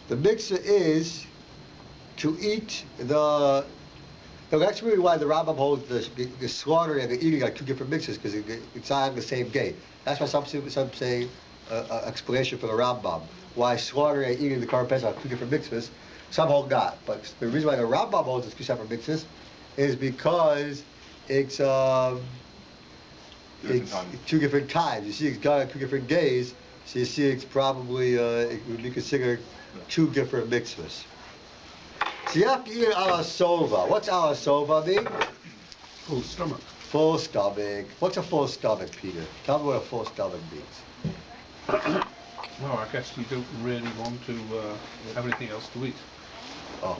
The mitzvah is to eat the. No, that's really why the Rambam holds the slaughter and the eating are two different mitzvahs, because it's not on the same day. That's why some say explanation for the Rambam why slaughter and eating the Korban Pesach are two different mitzvahs. Some hold not, but the reason why the Rambam holds it's two separate mitzvahs is because it's two different times. You see, it's done on 2 different days, so you see it's probably it would be considered 2 different mitzvahs. So you have to eat ala sova. What's ala sova mean? Full stomach. Full stomach. What's a full stomach, Peter? Tell me what a full stomach means. Well, I guess you don't really want to have anything else to eat. Oh.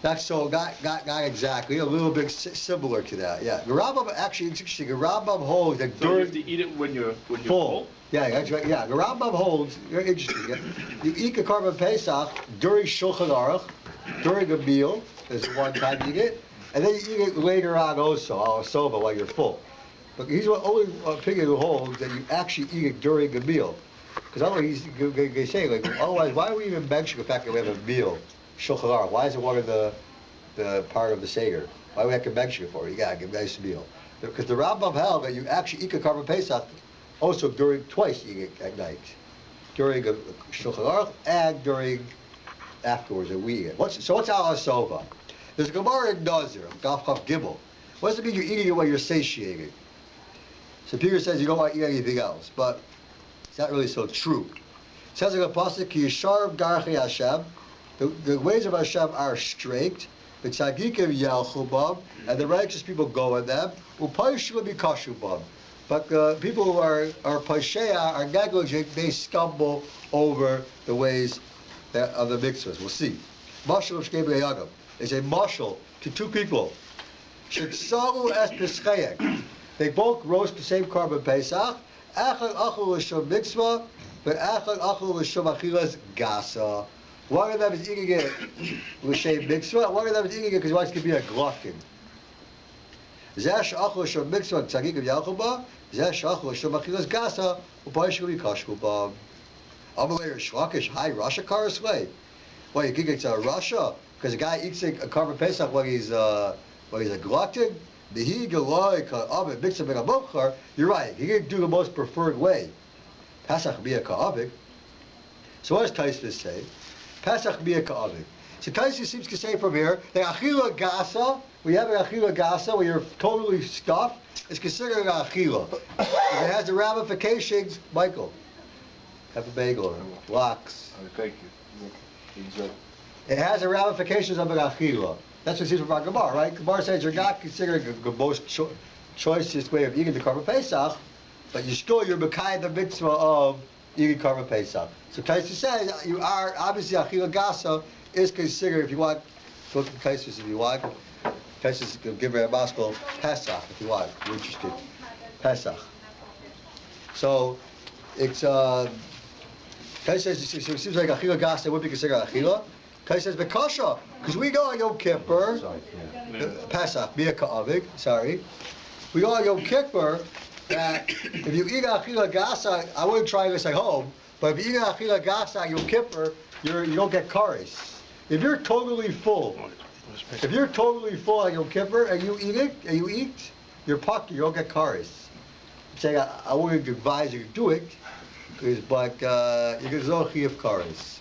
Not so, not exactly. A little bit similar to that, yeah. The Rambam, actually, it's interesting. The Rambam holds that so you have to eat it when you're full? Yeah, that's right. Yeah, the Rambam holds, very interesting. Yeah? You eat the Korban Pesach during Shulchan Aruch, during a meal, is one time you eat it, and then you eat it later on also, al sova, while you're full. But he's the only opinion who holds that you actually eat it during a meal. Because otherwise, they say, like, otherwise, why do we even mention the fact that we have a meal, Shulchan Aruch? Why is it one of the part of the Seder? Why do we have to mention it for? You gotta give a nice meal. Because the Rambam held that you actually eat the Korban Pesach also twice eating it at night, during a Shulchan Aruch and during afterwards that we eat it. What's ala sova? There's a Gemara in Nazir, Daf Chav Gimel. What does it mean you're eating it when you're satiated? So Peter says you don't want to eat anything else, but it's not really so true. It says in the pasuk, Ki yisharim darchei Hashem, the ways of Hashem are straight, the tzadikim yelchu bam, and the righteous people go in them, u'paishu mikashu bam. But people who are paishea, are negligent, they stumble over the ways of the mitzvahs. We'll see. Mashal of Shkei B'Yagam is a mashal to 2 people. Shitzaru es Peschayek. They both roast the same Korban Pesach. Echad achul l'shom mitzvah, but echad achul l'shom achilas gasa. One of them is eating it l'shem mitzvah, one of them is eating it because he wants to be a glutton. Zeh she'achul l'shom mitzvah tzadikim yalchu ba, zeh she'achul l'shom achilas gasa, u'paishu mikashu ba. Amalei Shlakish, hi, Russia Karaslay. Well, you think it's a Russia? Because a guy eats a Korban Pesach when he's a glutton. You're right, he didn't do the most preferred way. Pesach bia ka'avik. So what does Taisvis say? Pesach bia ka'avik. So Taisvis seems to say from here that achila gasa, we have an achila gasa where you're totally stuffed, it's considered an achila. If it has the ramifications, Michael. Have a bagel, lox. Thank you. It has the ramifications of an achila. That's what it seems from our Gemara, right? Gemara says you're not considering the most choicest way of eating the Korban Pesach, but you're Mekayim the mitzvah of eating Korban Pesach. So Taisvis says you are, obviously achila gasa is considered, if you want, go to Taisvis if you want. Taisvis will give her a Moscow Pesach if you want, if you're interested. Pesach. So it's Kai says it seems like achila gasa would be considered achila. Kai says bekasha, because we go on Yom Kippur, Pesach, Bia Ka'avik, sorry. We go on Yom Kippur that if you eat achila gasa, I wouldn't try this at home, but if you eat achila gasa on Yom Kippur, you don't get kares. If you're totally full on Yom Kippur and you eat, you're pucked, you don't get kares. I'm saying I wouldn't advise you to do it. But you can no chi of kares.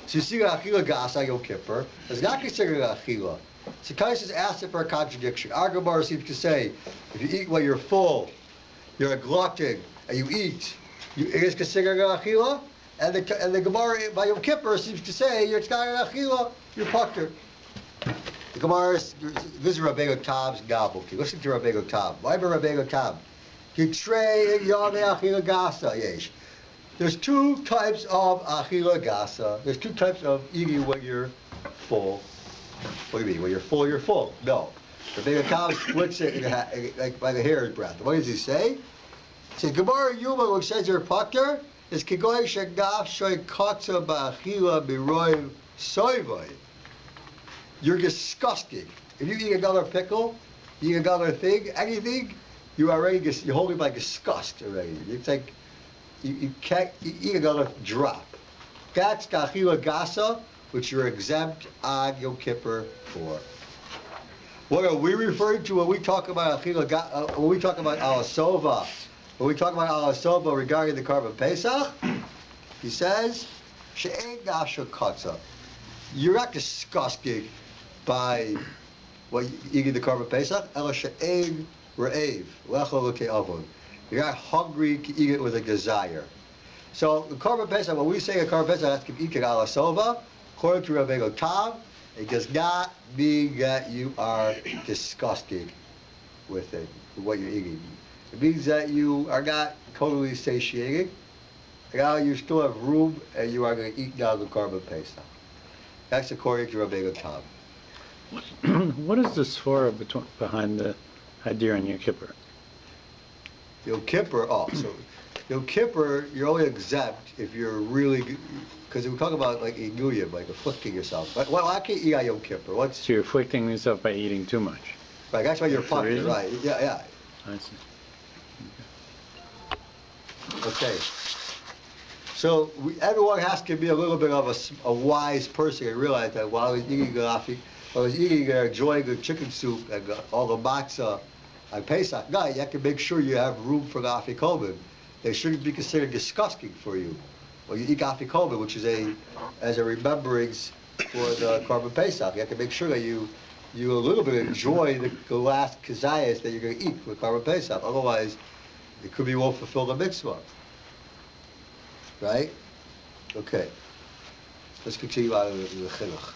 So you see achila gas on Yom Kippur. It's not considered achila. So Kaisis asked it for a contradiction. Our Gemara seems to say, if you eat when you're full, you're a glutton, and you eat, it is considered achila. And the Gemara by Yom Kippur seems to say it's not an achila. You're pucked. The Gemara is, this is Rabbi Tab's Gabuki. Listen to Rabbi Tab. Why be Rabbi Tab? Yitrei yonei achila gasa yesh. There's 2 types of achila gasa. There's 2 types of eating when you're full. What do you mean? When you're full, you're full. No. The Big Tom splits it like by the hair's breadth. What does he say? He says, Gemara Yuma, which says you're pucker, is kigoy shagaf shoy kotza ba'achila biroy soyvoy. You're disgusting. If you eat another pickle, you eat another thing, anything, you're holding by disgust already. It's like, you can't eat another drop. That's Achila Gasa, which you're exempt on Yom Kippur for. What are we referring to when we talk about when we talk about Alasova? When we talk about Alasova regarding the Korban Pesach, he says, She'ein Gasha Katza. You're not disgusted by what eating the Korban Pesach. Ela She'ein Re'ev Lechol Ke'avon. You're not hungry to eat it with a desire. So the Korban Pesach, when we say a Korban Pesach has to be eaten Alasova, according to Rabbi Tam, it does not mean that you are disgusted with it, with what you're eating. It means that you are not totally satiated. Now you still have room and you are going to eat now the Korban Pesach. That's according to Rabbi Tam. What is this for behind the Hadir and Yom Kippur? Yom Kippur, so Yom Kippur, you're only exempt if you're really, because we talk about like Inuyim, like afflicting yourself. Well, I can't eat on Yom Kippur. So you're afflicting yourself by eating too much. Right, that's why you're That's the punished, reason? right? Yeah. I see. Okay. So everyone has to be a little bit of a wise person and realize that while he's eating enjoying the chicken soup and all the matzah on Pesach night, you have to make sure you have room for the afikomen. They shouldn't be considered disgusting for you. Well, you eat afikomen, which is as a remembrance for the Korban Pesach. You have to make sure that you a little bit enjoy the last kazayas that you're going to eat for Korban Pesach. Otherwise, it could be won't fulfill the mitzvah. Right? Okay. Let's continue out of the chinuch.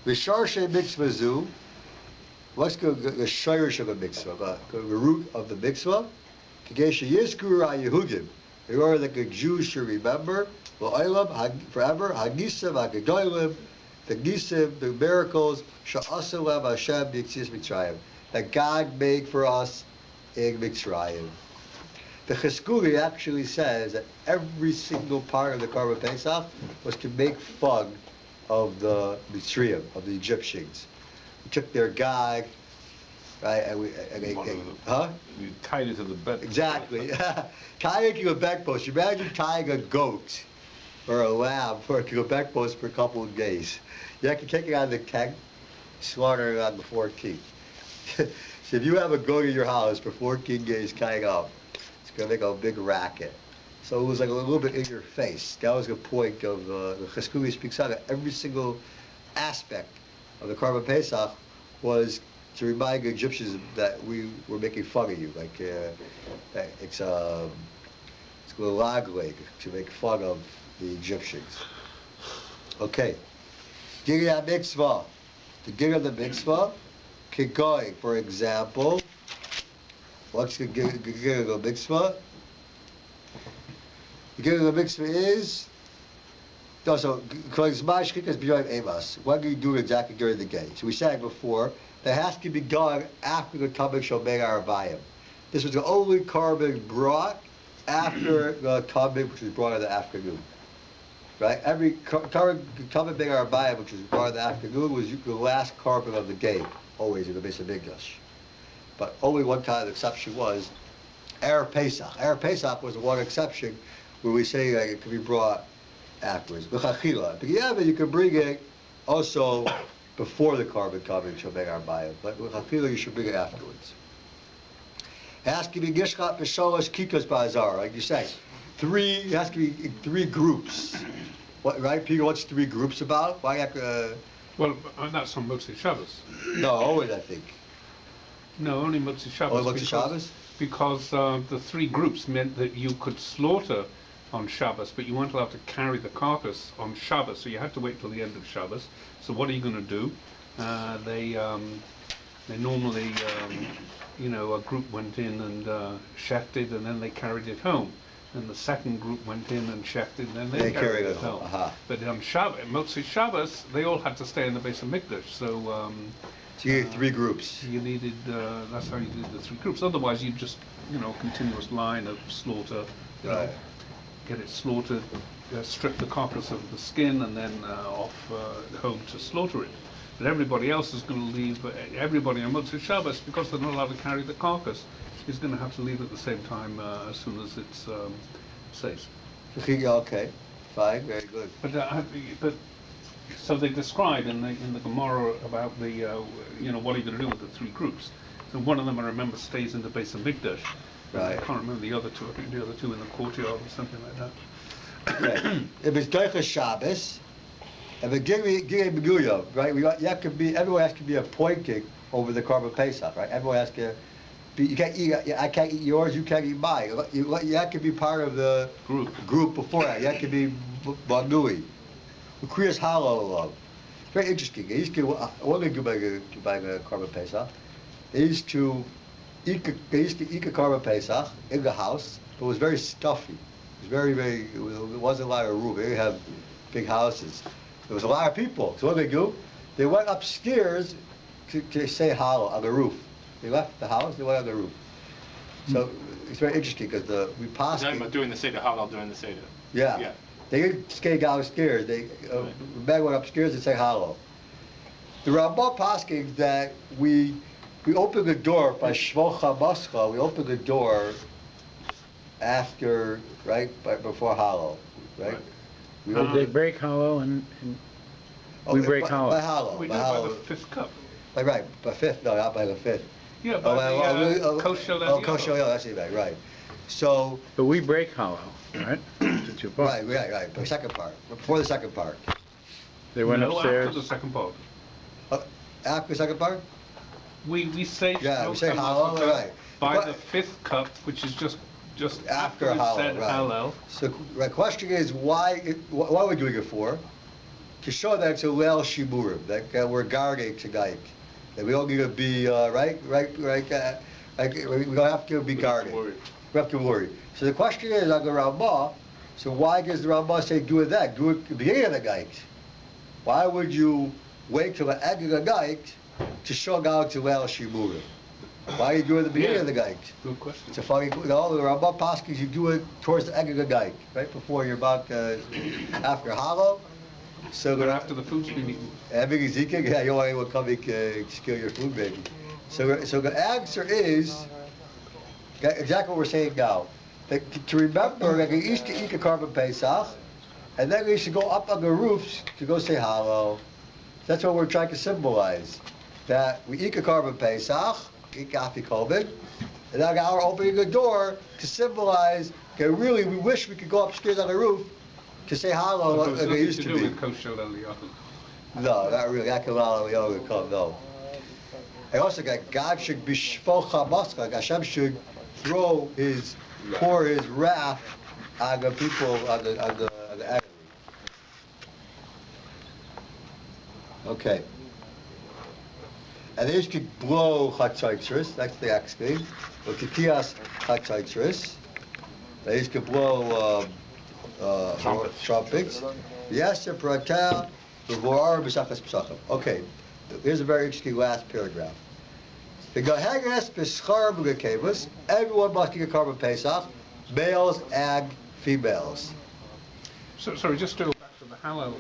V'sharshe mitzvah zu. What's the shirish of the mitzvah? The root of the mitzvah. Kagesha yizkur ha-Yehudim. In order that the Jews should remember, v'olam forever, hagisav ha-gedolim, the gisav, the miracles, sha'asa lev Hashem b'yitzis Mitzrayim, that God made for us in Mitzrayim. The Cheskuli actually says that every single part of the Korban Pesach was to make fun of the Mitzrayim, of the Egyptians. We took their gag, right, and You tied it to the bed. Exactly. Tying it to a bedpost. Imagine tying a goat or a lamb to a bedpost for a couple of days. You have to take it out of the tent, slaughter it on the 14th. So if you have a goat in your house for 14 days tying up, it's going to make a big racket. So it was like a little bit in your face. That was the point of the Cheskuli speaks out. Every single aspect of the Korban Pesach was to remind the Egyptians that we were making fun of you. Like it's a lag to make fun of the Egyptians. Okay. Gigya mitzvah. The gig of the mitzvah. Kigoi, for example. What's the gig of the mitzvah? The gig of the mitzvah is when do you do it exactly during the day? So we said before, that has to be done after the Tamid Shomei Arbayim. This was the only carbon brought after the Tamid, which was brought in the afternoon. Right? Every Tamid Shomei Arbayim, which was brought in the afternoon, was the last carbon of the day, always in the Beis Hamikdash. But only one kind of exception was Erev Pesach. Erev Pesach was the one exception where we say that it could be brought afterwards. L'chachila. But yeah, but you can bring it also before the carbon Shomei Arbayim. But l'chachila, you should bring it afterwards. It has to be gishchat b'sholosh kikas ba'azar, like you say. It has to be in 3 groups. What, right, Peter? What's 3 groups about? Why have to... Well, that's on Motzi Shabbos. No, always, I think. No, only Motzi Shabbos. Only Motzi Shabbos? Because the 3 groups meant that you could slaughter on Shabbos, but you weren't allowed to carry the carcass on Shabbos, so you had to wait till the end of Shabbos. So what are you going to do? They normally, a group went in and shechted, and then they carried it home. And the second group went in and shechted, and then they carried it home. But on Shabbos, Motzi Shabbos, they all had to stay in the Beis Hamikdash. So you need 3 groups. You needed, that's how you did the 3 groups. Otherwise, you just, continuous line of slaughter. Right. Get it slaughtered, strip the carcass of the skin, and then off home to slaughter it. But everybody else is going to leave. Everybody on Motzi Shabbos, because they're not allowed to carry the carcass, is going to have to leave at the same time as soon as it's safe. Okay, fine, very good. But so they describe in the Gemara about the what are you going to do with the three groups? So one of them, I remember, stays in the base of Mikdash. Right. I can't remember the other two. I think the other two in the courtyard or something like that. Right. If it's Doicha Shabbos, if it's Giri Beguyo, right? Everyone has to be appointed over the Korban Pesach, right? Everyone has to be. You can't eat. I can't eat yours. You can't eat mine. You have to be part of the group before that. You have to be Bagui. Kriyas Halal. Very interesting. What they do by the Korban Pesach is to eat a Korban Pesach in the house, but it was very stuffy. It was very, it wasn't a lot of room. They didn't have big houses. There was a lot of people. So what they do? They went upstairs to say halal on the roof. They left the house, they went on the roof. So it's very interesting because we passed. You're doing the Seder halal during the Seder. Yeah. They didn't stay downstairs. The men went upstairs to say halal. The Rambam pasking that we open the door by Shvocha Mascha. We open the door after, before halal, right? They break hollow and we break hollow. By halal. We do it by the fifth cup. By fifth. No, not by the fifth. Yeah, by the kosher. Kosher, that's it, right. So. But we break hollow, right? That's your point. Right. The second part. Before the second part. They went upstairs. After the second part. After the second part? We say. Yeah, we say halal, right. By the fifth cup, which is just after halal, said right. halal. So the question is, why are we doing it for? To show that it's a leil shiburim, that we're guarding tonight, that we don't need to be we don't have to be guarding. We have to worry. So the question is on the Ramah. So why does the Ramah say do it then? Do it at the beginning of the night. Why would you wait till the end of the night to show down to leil shiburim? Why you do it at the beginning of the night? Good question. It's a funny. The Rambam Paskis, you do it towards the end of the night, right before you're about after halal. So but after the food's been eaten. Having Ezekiel, yeah, you want anyone coming steal your food, maybe. So the answer is exactly what we're saying now. To remember that we used to eat a Korban Pesach, and then we used to go up on the roofs to go say halal. That's what we're trying to symbolize. That we eat a Korban Pesach. And now we're opening the door to symbolize that really we wish we could go upstairs on the roof to say halal like it used to be. No, not really. Akalal come, no. I also got God should be shvocha mascha. Hashem should pour his wrath on the people, on the enemy. Okay. And they used to blow chatzaitzris, that's the next thing. Or kikiyas chatzaitzris. They used to blow trumpets. Yes, pratel, v'vorar b'sachas p'sachim. Okay, here's a very interesting last paragraph. The gahagas b'schar b'gakevus, everyone must get a Korban Pesach, males and females. So, sorry, just to go back to the Hallel.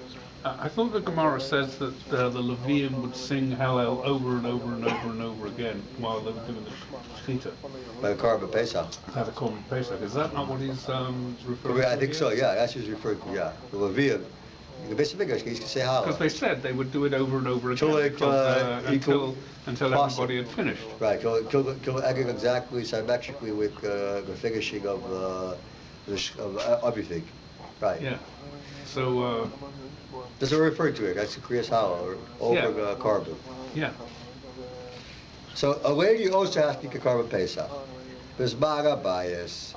I thought the Gemara says that the Levium would sing Hallel over and over and over and over again while they were doing the Shechita. By the Korban Pesach. By the Korban Pesach. Is that not what he's referring to? I think so, yeah. That's what he's referring to, yeah. The Levium. The basic figures, he used to say Hallel. Because they said they would do it over and over again until everybody had finished. Right, till ending exactly symmetrically with the finishing of everything. Right. Yeah. So. That's what we're referring to it. That's the Kriyas Halal, or over the Korban. Yeah. So a lady also has to get Korban Pesach. Bismara bias.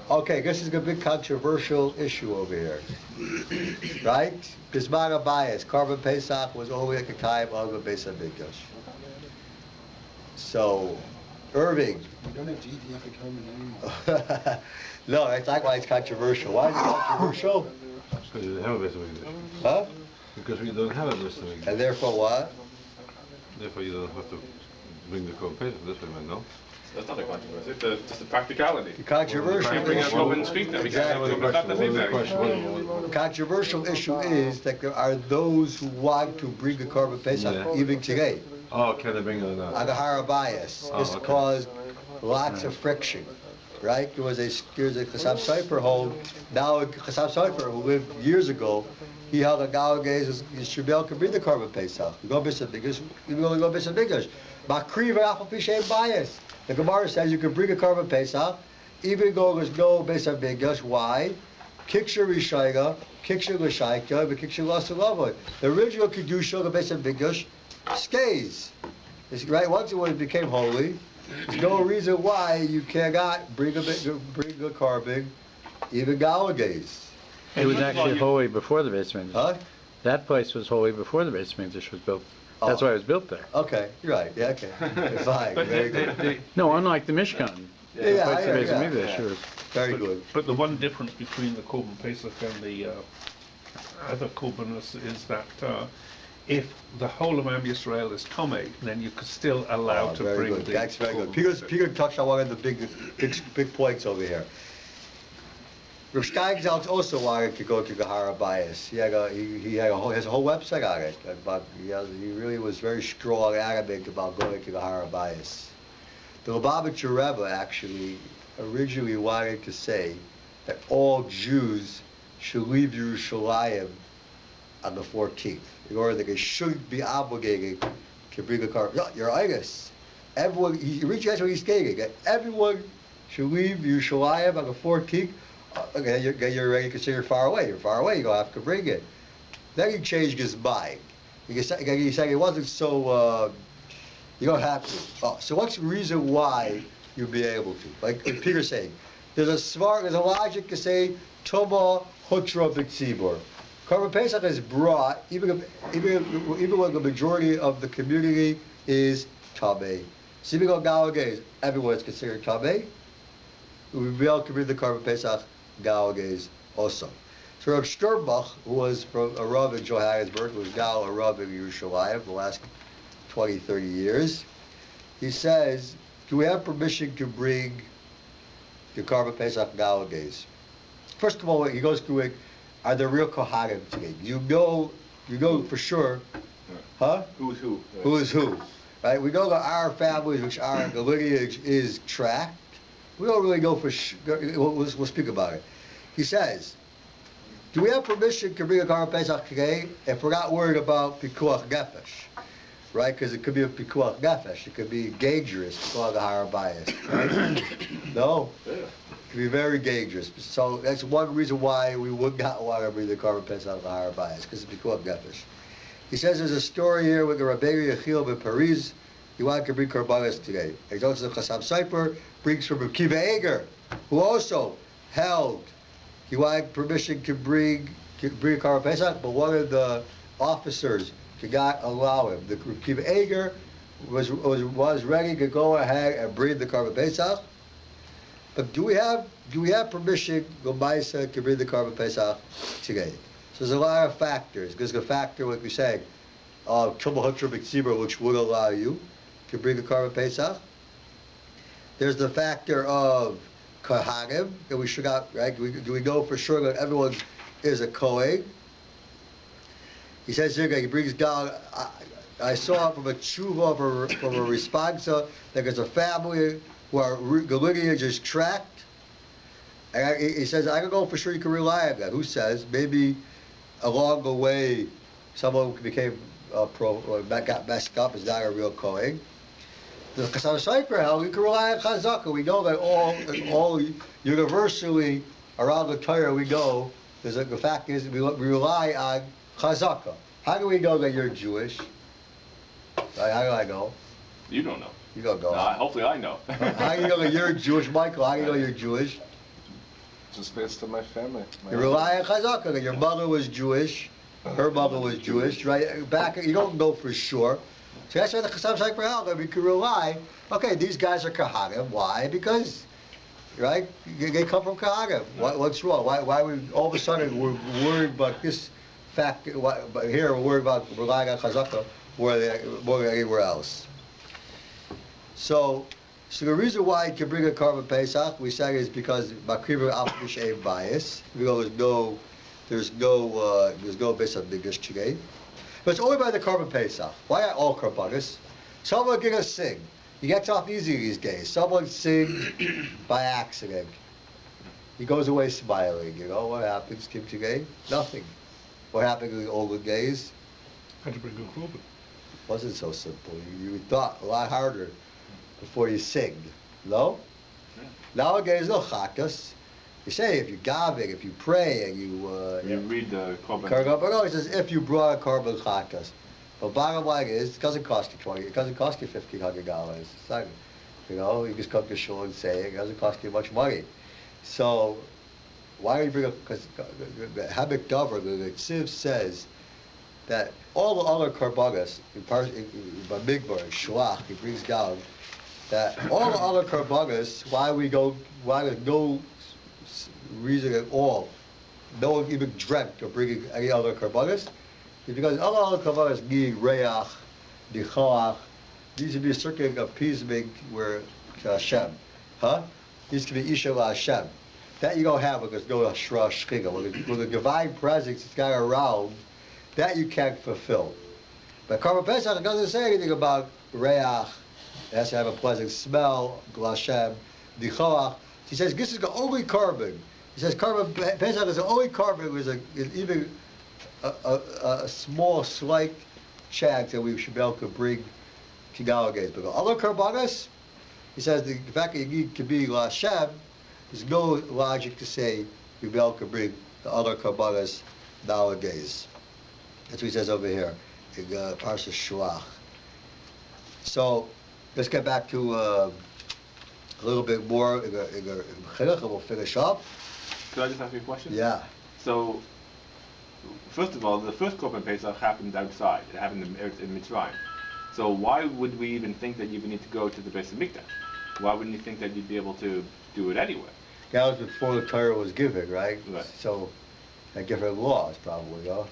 Okay, this is a big controversial issue over here. Right? Bismara bias. Korban Pesach was only at the time of the Beis HaMikdash. So, Irving. You don't have GDF at Korban anymore. No, that's not why it's controversial. Why is it controversial? Because you don't have a Beis HaMikdash. Huh? Because we don't have a Beis HaMikdash. And therefore what? Therefore you don't have to bring the Korban Pesach this way, man, no? That's not a controversy, just a practicality. The controversial Bring up issue. Korban Street then, The controversial issue is that there are those who want to bring the Korban Pesach even today. Oh, can they bring it or not? On the Harabayas. This caused lots of friction, right? There was a Chassam Sofer hold. Now Chassam Sofer, who lived years ago, he held a Galagez, Shabel could bring the Korban Pesach. You go Bishop Biggest, you go Bishop Biggest. Makriv Rafal Pishay bias. The Gemara says you can bring a Korban Pesach, even though there's no Bishop Biggest. Why? Kiksha Rishayga, Kiksha Lashayka, but Kiksha Lasalava. The original Kedusha, the Bishop Biggest, stays. Right? Once it became holy, there's no reason why you cannot bring a carbon, even Galagaze. It was actually holy before the Beis Hamikdash. Huh? That place was holy before the Beis Hamikdash was built. That's why it was built there. Okay, you're right. Yeah, okay. Fine. But Very good. No, unlike the Mishkan. Yeah, The place of Beis Hamikdash yeah. was. Very good. But the one difference between the Korban Pesach and the other Korbanos is that if the whole of Am Yisrael is Tomei, then you could still allow to very bring good. the That's very good. Korban Peter touched on one of the big points over here. Rav Steinsaltz also wanted to go to Gahara Bias. He has a whole website on it. But he really was very strong, adamant about going to Gahara Bias. The Lubavitcher Rebbe actually originally wanted to say that all Jews should leave Yerushalayim on the 14th in order that they shouldn't be obligated to bring a car. No, you're Igus. Everyone, that's what he's stating, that everyone should leave Yerushalayim on the 14th. Okay, you're already considered far away. You're far away, you don't have to bring it. Then he changed his mind. He said it wasn't so, you don't have to. Oh, so what's the reason why you'd be able to? Like Peter's saying, there's a logic to say, Toma Hutra B'tzibor. Korban Pesach is brought, even when the majority of the community is Tameh. So even though Galagez, everyone is considered Tameh, we would be able to bring the Korban Pesach Galagez also. So Reb Sternbach, who was from a Rav in Johannesburg, was now a Rav in Yerushalayim for the last 20, 30 years, he says, do we have permission to bring the Korban Pesach Galagez? First of all, he goes through it, are there real Kohanim today? You know for sure, huh? Who's who? Who is who? Right? We know that our families, which are the lineage is tracked. We don't really know for sure. We'll speak about it. He says, do we have permission to bring a Korban Pesach today if we're not worried about Pikuach Nefesh? Right? Because it could be a Pikuach Nefesh. It could be dangerous to go on the higher bias. Right? No? It could be very dangerous. So that's one reason why we would not want to bring the Korban Pesach on the higher bias, because it's Pikuach Nefesh. He says there's a story here with the Rabbi Rapheal in Paris. He wanted to bring Korbanos today. He goes to the Chassam Sofer, brings from Rabbi Eger, who also held. He wanted permission to bring Korban Pesach, but one of the officers did not allow him. The Rabbi Eger was ready to go ahead and bring the Korban Pesach. But do we have permission, Gomaisa, to bring the Korban Pesach today? So there's a lot of factors. There's a factor, like we say, of which would allow you to bring a Korban Pesach. There's the factor of Kohanim, that we should not, right? Do we know for sure that everyone is a Kohen? He says here, he brings down, I saw from a tshuva, from a responsa, that there's a family where the lineage is tracked. And he says, I don't know for sure you can rely on that. Who says? Maybe along the way, someone became got messed up, is not a real Kohen. The Chassam Sofer held, we can rely on Chazakah. We know that all universally around the Torah we know, the fact is we rely on Chazakah. How do we know that you're Jewish? Right, how do I know? You don't know. You don't know. Hopefully I know. How do you know that you're Jewish, Michael? How do you know you're Jewish? Just based on my family. You rely on Chazakah, that your mother was Jewish, her mother was Jewish, right? You don't know for sure. So that's why the Chassam Sofer held that we can rely. Okay, these guys are Kohanim. Why? Because, right? They come from Kohanim. What's wrong? Why we all of a sudden we're worried about this fact? But here we're worried about relying on Chazakah more than anywhere else. So the reason why you can bring a Korban Pesach, we say, is because Makriva al Mishaim bias. There's no Pesach Bigdish today. But it's only by the Korban Pesach. Why are all Korbanos? Someone going to sing. He gets off easy these days. Someone sings by accident. He goes away smiling. You know what happens, Kimchi Gay? Nothing. What happened in the olden days? Had to bring a Korban. Wasn't so simple. You thought a lot harder before you sing. No? Yeah. Nowadays, no chakas. You say if you're gaving, if you pray, and you read the Korban. Korban, no, it says if you brought a korban chakas. But bottom line is, it doesn't cost you it doesn't cost you $1,500. It's not, you know, you just come to shul and say it doesn't cost you much money. So, why do you bring up, because the Habit Dover, the Tziv says that all the other korbanos, by Migbar, Shlach, he brings down that all the other korbanos, why there's no reason at all, no one even dreamt of bringing any other korbanos, is because all the other korbanos need reach, nichoach, needs to be a certain appeasement where to Hashem, needs to be Isha la Hashem. That you don't have because no Ashra Shchiga. When the divine presence is got around, that you can't fulfill. But Korban Pesach doesn't say anything about reach. It has to have a pleasant smell, Glashem, Nichoach. He says this is the only korban. He says Korban Pesach is the only korban with even a small, slight chance that we should be able to bring to nowadays. But the other korbanos, he says the fact that you need to be Lashem, there's no logic to say you'll be able to bring the other korbanos nowadays. That's what he says over here in Parsha Shuach. So let's get back to a little bit more in the Chinuch, and we'll finish up. Could I just ask you a question? Yeah. So, first of all, the first Korban Pesach happened outside. It happened in Mitzrayim. So why would we even think that you even need to go to the Beis Hamikdash? Why wouldn't you think that you'd be able to do it anyway? That was before the Torah was given, right? Right. So, different laws probably, no?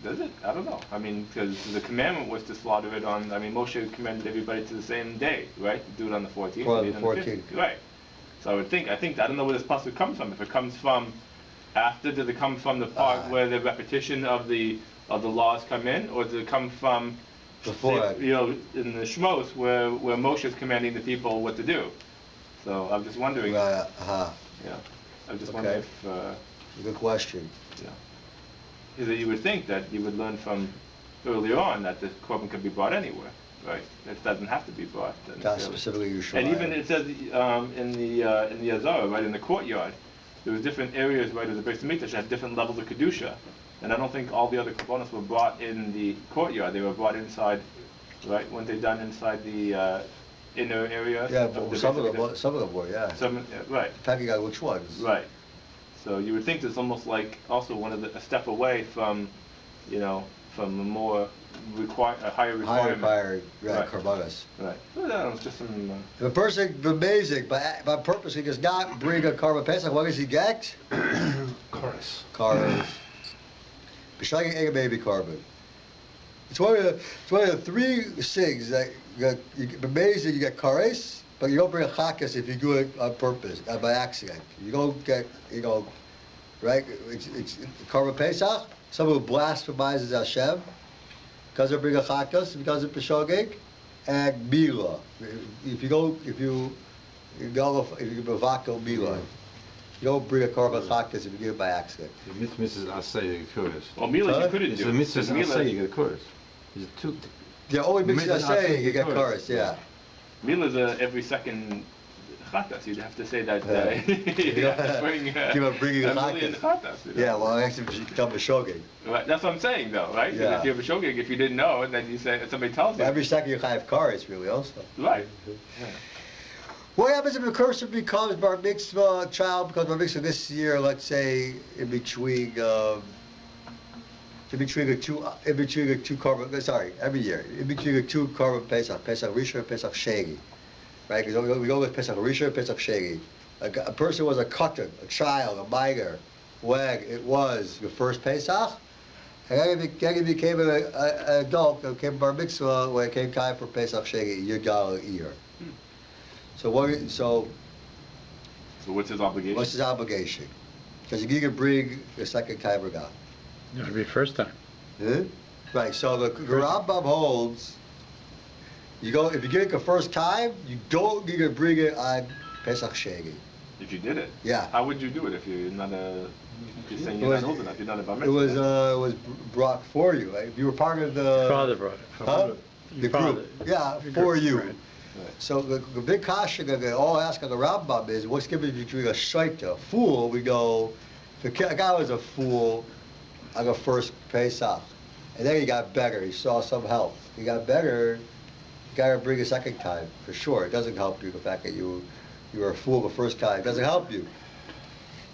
Does it? I don't know. I mean, because the commandment was to slaughter it on, Moshe commanded everybody to the same day, right? To do it on the 14th. On the and 14th. Right. So I don't know where this possibly comes from. If it comes from after, does it come from the part where the repetition of the laws come in, or does it come from Before. in the Shmos where Moshe is commanding the people what to do? So I'm just wondering. Right. Yeah. I'm just wondering if. Good question. Yeah. Is that you would think that you would learn from earlier on that the korban could be brought anywhere, right? It doesn't have to be brought. That's specifically Yerushalayim. And even it says in the Azara, right, in the courtyard, there was different areas, right, of the Beis Hamikdash that had different levels of kedusha, and I don't think all the other korbanos were brought in the courtyard. They were brought inside, right? Weren't they done inside the inner area? Yeah, of the some Beis of them were, yeah. Right. Depending on which ones. Right. So you would think it's almost like also a step away from, from a more a higher requirement. Higher Right. korbanos. Right. Well, that was just some. The person, amazing, by purpose, he does not bring a Korban Pesach. What does he get? Chorus. Kares. B'shagin egg baby korban. It's one of the three things that amazing. You get kares, but you don't bring a chakas if you do it on purpose, by accident. You don't get, right? It's Korban Pesach. Someone who blasphemizes Hashem because they bring a chakas, because of peshogeg, and mila. If you bavakel mila, you don't bring a korban chakas if you do it by accident. The mitzvah is asay, you get chorus. Well, Mila you couldn't It's do. the mitzvah is Mila- asay, you get chorus. Is it two? The only The mitzvah mitzvah saying asay, you get chorus. chorus, yeah. Mila is every second chatas. You'd have to say that. Yeah. You'd have to bring, Keep on bringing a the million chatas. chatas. Yeah, well, actually, you become a shogeg. Right. That's what I'm saying, though, right? 'Cause Yeah. if you have a shogeg, if you didn't know, and then you say somebody tells you. Every second you have chorus, really, also. Right. What happens if a person becomes bar mitzvah, child becomes bar mitzvah this year, let's say, in between the two korban, sorry, every year, in between the two korban Pesach, Pesach Rishon, Pesach Sheni, right? Because we go with Pesach Rishon, Pesach Sheni. A person was a katan, a child, a minor, when it was the first Pesach, and then he became an adult, became bar mitzvah when it came time for Pesach Sheni, Yud year. So So what's his obligation? what's his obligation? Because you can bring the second time around. It would be first time. Right, so the Rambam holds You go, if you get it the first time, you don't need to bring it on Pesach Sheni. If you did it. Yeah. How would you do it if you're not a? You're saying It you're was- not old enough. You're not a bar It mitzvah. was brought for you. Right? If you were part of the Your father brought it. Huh? Your The father- group. Yeah, your for group, you. right. So the big kasha that they all ask on the Rambam is, what's given you a shaita? A fool, we go, the guy was a fool on the first Pesach. And then he got better, he saw some help. He got better, you gotta bring a second time, for sure. It doesn't help you, the fact that you were a fool the first time, it doesn't help you.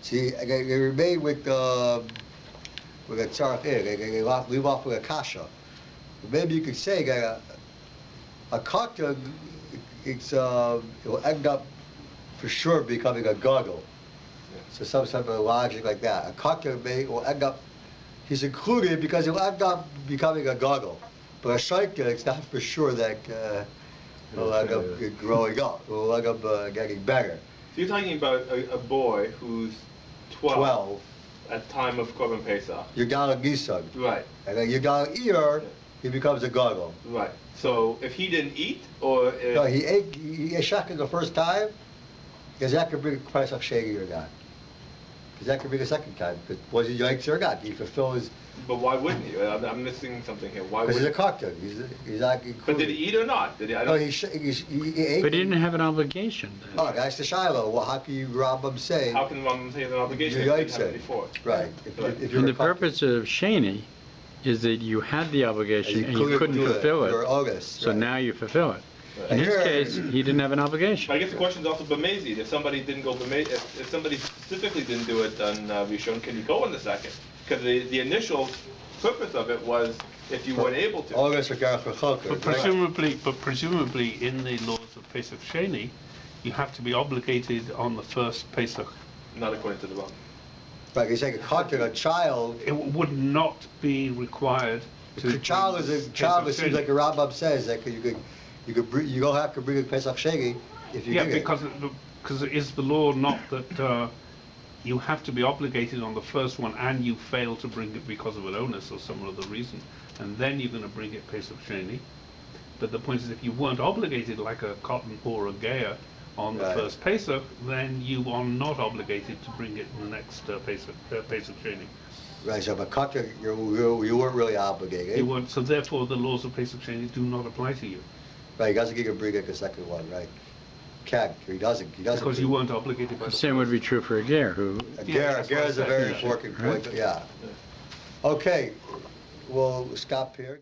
See, they remain with a tzarech, they leave off with a kasha. Maybe you could say that a katan, it will end up for sure becoming a goggle. So some type of logic like that. A katan will end up, he's included because he'll end up becoming a goggle. But a shaita, it's not for sure that he'll end up growing up. He'll end up getting better. So you're talking about a boy who's 12 at time of Korban Pesach. You got a Nisan. Right. And then you got an ear, he becomes a goggle. Right. So if he didn't eat, or if No, he ate shaka the first time, because that could bring a price of shady or not. Because that could bring a second time. Because was he yikes or not? He fulfill his. but why wouldn't he? I'm missing something here. Why Because would? he's a cocktail. He's not included. But did he eat or not? Did he? I No, don't. he ate. But he didn't have an obligation then. Oh, that's the Shiloh. Well, how can you Rambam say? How can one say it's an obligation? You're if he didn't have right, it before? Right. If you're And a the cocktail. purpose of Shani is that you had the obligation and you couldn't do fulfill You're it, August. so now you fulfill it. Right. In his Here- case, he didn't have an obligation. But I guess the question is also b'mezid. If somebody didn't go b'mezid, if somebody specifically didn't do it on Rishon, can you go on the second? Because the initial purpose of it was if you weren't able to. August or Gareth Choker. But presumably in the laws of Pesach Sheni, you have to be obligated on the first Pesach. Not according to the law. Right, he's saying a cocktail, a child. It would not be required to. The child is a child. It seems like the Rambam says that you don't have to bring a Pesach Sheni if you Yeah, do it. because is the law not that you have to be obligated on the first one and you fail to bring it because of an illness or some other reason, and then you're going to bring it Pesach Sheni. But the point is, if you weren't obligated like a cotton or a gear on the Right. first Pesach, then you are not obligated to bring it in the next Pesach Sheni. Right, so but cocktail, you weren't really obligated. You weren't, so therefore the laws of Pesach Sheni do not apply to you Right, he doesn't get to bring it the second one, right? Can't, he doesn't. because you weren't obligated by The the same would be true for a ger who Gare is a very Yeah. important point, yeah. Okay, we'll stop here.